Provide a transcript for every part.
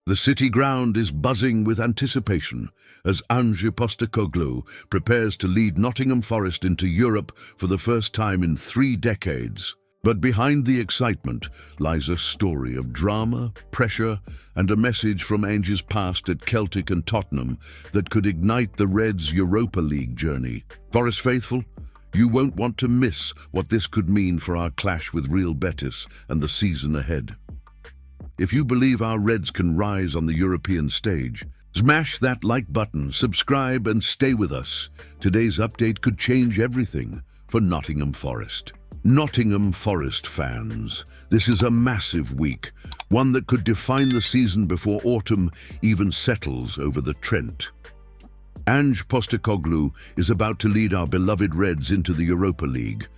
The city ground is buzzing with anticipation as Ange Postecoglou prepares to lead Nottingham Forest into Europe for the first time in 3 decades. But behind the excitement lies a story of drama, pressure, and a message from Ange's past at Celtic and Tottenham that could ignite the Reds' Europa League journey. Forest faithful, you won't want to miss what this could mean for our clash with Real Betis and the season ahead. If you believe our Reds can rise on the European stage, smash that like button, subscribe, and stay with us. Today's update could change everything for Nottingham Forest. Nottingham Forest fans, this is a massive week, one that could define the season before autumn even settles over the Trent. Ange Postecoglou is about to lead our beloved Reds into the Europa League,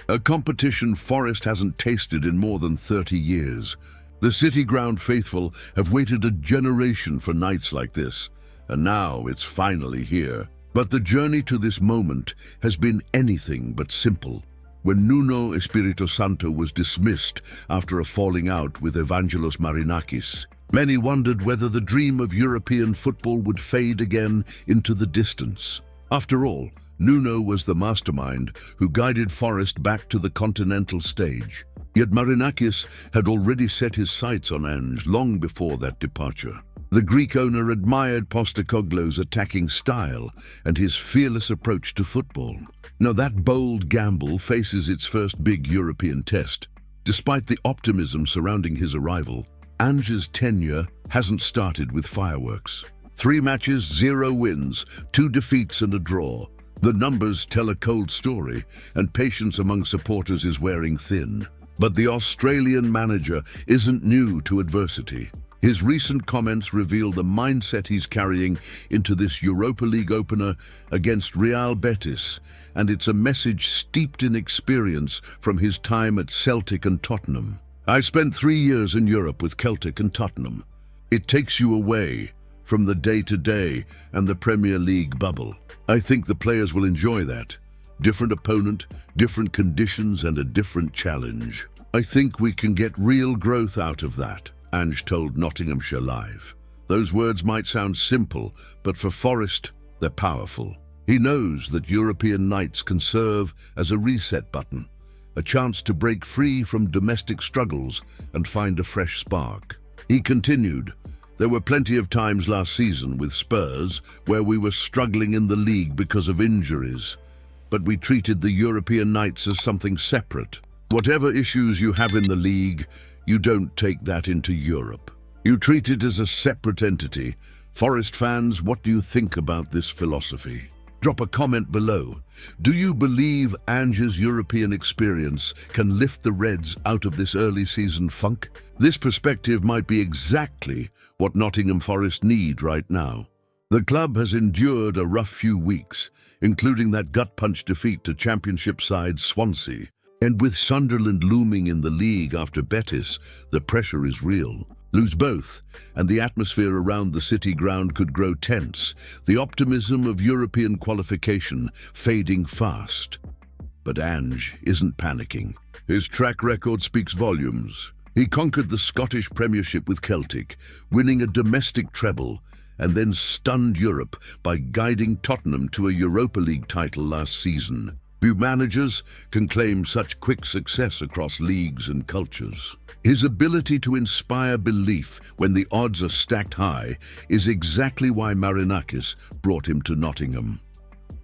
a competition Forest hasn't tasted in more than 30 years. The City Ground faithful have waited a generation for nights like this, and now it's finally here. But the journey to this moment has been anything but simple. When Nuno Espirito Santo was dismissed after a falling out with Evangelos Marinakis, many wondered whether the dream of European football would fade again into the distance. After all, Nuno was the mastermind who guided Forest back to the continental stage. Yet Marinakis had already set his sights on Ange long before that departure. The Greek owner admired Postecoglou's attacking style and his fearless approach to football. Now that bold gamble faces its first big European test. Despite the optimism surrounding his arrival, Ange's tenure hasn't started with fireworks. 3 matches, 0 wins, 2 defeats and a draw. The numbers tell a cold story, and patience among supporters is wearing thin. But the Australian manager isn't new to adversity. His recent comments reveal the mindset he's carrying into this Europa League opener against Real Betis, and it's a message steeped in experience from his time at Celtic and Tottenham. I spent 3 years in Europe with Celtic and Tottenham. It takes you away from the day-to-day and the Premier League bubble. I think the players will enjoy that. Different opponent, different conditions, and a different challenge. I think we can get real growth out of that, Ange told Nottinghamshire Live. Those words might sound simple, but for Forest, they're powerful. He knows that European nights can serve as a reset button, a chance to break free from domestic struggles and find a fresh spark. He continued, "There were plenty of times last season with Spurs where we were struggling in the league because of injuries, but we treated the European nights as something separate. Whatever issues you have in the league, you don't take that into Europe. You treat it as a separate entity. Forest fans, what do you think about this philosophy? Drop a comment below. Do you believe Ange's European experience can lift the Reds out of this early season funk? This perspective might be exactly what Nottingham Forest need right now. The club has endured a rough few weeks, including that gut-punch defeat to Championship side Swansea. And with Sunderland looming in the league after Betis, the pressure is real. Lose both, and the atmosphere around the City Ground could grow tense, the optimism of European qualification fading fast. But Ange isn't panicking. His track record speaks volumes. He conquered the Scottish Premiership with Celtic, winning a domestic treble, and then stunned Europe by guiding Tottenham to a Europa League title last season. Few managers can claim such quick success across leagues and cultures. His ability to inspire belief when the odds are stacked high is exactly why Marinakis brought him to Nottingham.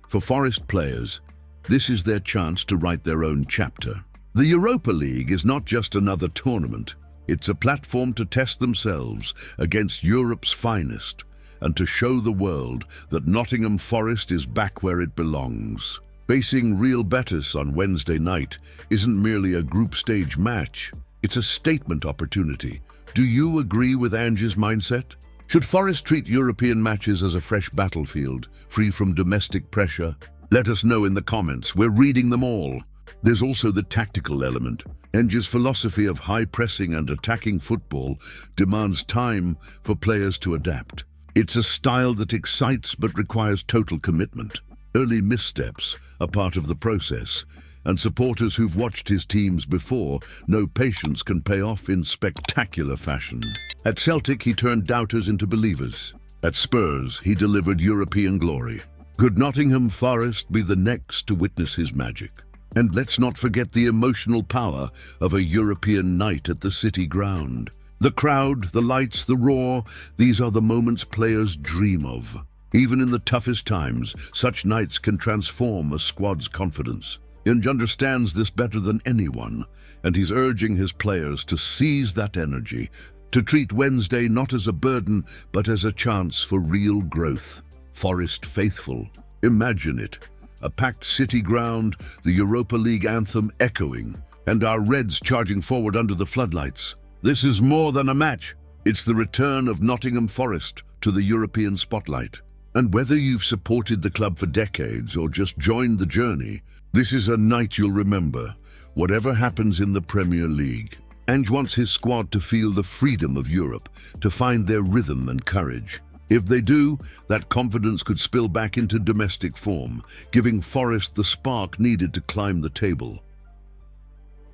For Forest players, this is their chance to write their own chapter. The Europa League is not just another tournament. It's a platform to test themselves against Europe's finest and to show the world that Nottingham Forest is back where it belongs. Facing Real Betis on Wednesday night isn't merely a group stage match, it's a statement opportunity. Do you agree with Ange's mindset? Should Forest treat European matches as a fresh battlefield, free from domestic pressure? Let us know in the comments, we're reading them all. There's also the tactical element. Ange's philosophy of high pressing and attacking football demands time for players to adapt. It's a style that excites but requires total commitment. Early missteps are part of the process, and supporters who've watched his teams before know patience can pay off in spectacular fashion. At Celtic, he turned doubters into believers. At Spurs, he delivered European glory. Could Nottingham Forest be the next to witness his magic? And let's not forget the emotional power of a European night at the City ground. The crowd, the lights, the roar, these are the moments players dream of. Even in the toughest times, such nights can transform a squad's confidence. Ange understands this better than anyone, and he's urging his players to seize that energy, to treat Wednesday not as a burden, but as a chance for real growth. Forest faithful. Imagine it. A packed City ground, the Europa League anthem echoing, and our Reds charging forward under the floodlights. This is more than a match. It's the return of Nottingham Forest to the European spotlight. And whether you've supported the club for decades or just joined the journey, this is a night you'll remember, whatever happens in the Premier League. Ange wants his squad to feel the freedom of Europe, to find their rhythm and courage. If they do, that confidence could spill back into domestic form, giving Forest the spark needed to climb the table.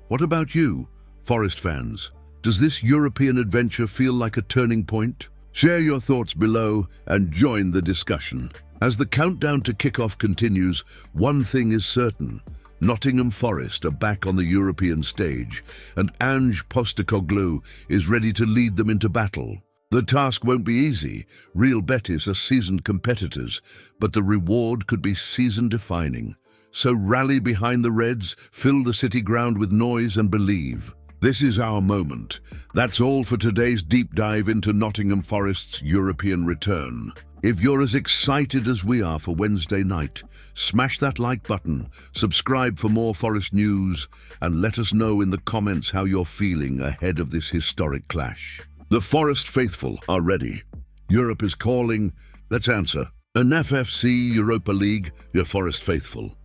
What about you, Forest fans? Does this European adventure feel like a turning point? Share your thoughts below and join the discussion. As the countdown to kickoff continues, one thing is certain. Nottingham Forest are back on the European stage, and Ange Postecoglou is ready to lead them into battle. The task won't be easy. Real Betis are seasoned competitors, but the reward could be season-defining. So rally behind the Reds, fill the City ground with noise and believe. This is our moment. That's all for today's deep dive into Nottingham Forest's European return. If you're as excited as we are for Wednesday night, smash that like button, subscribe for more Forest news, and let us know in the comments how you're feeling ahead of this historic clash. The Forest faithful are ready. Europe is calling. Let's answer. An FFC Europa League, your Forest faithful.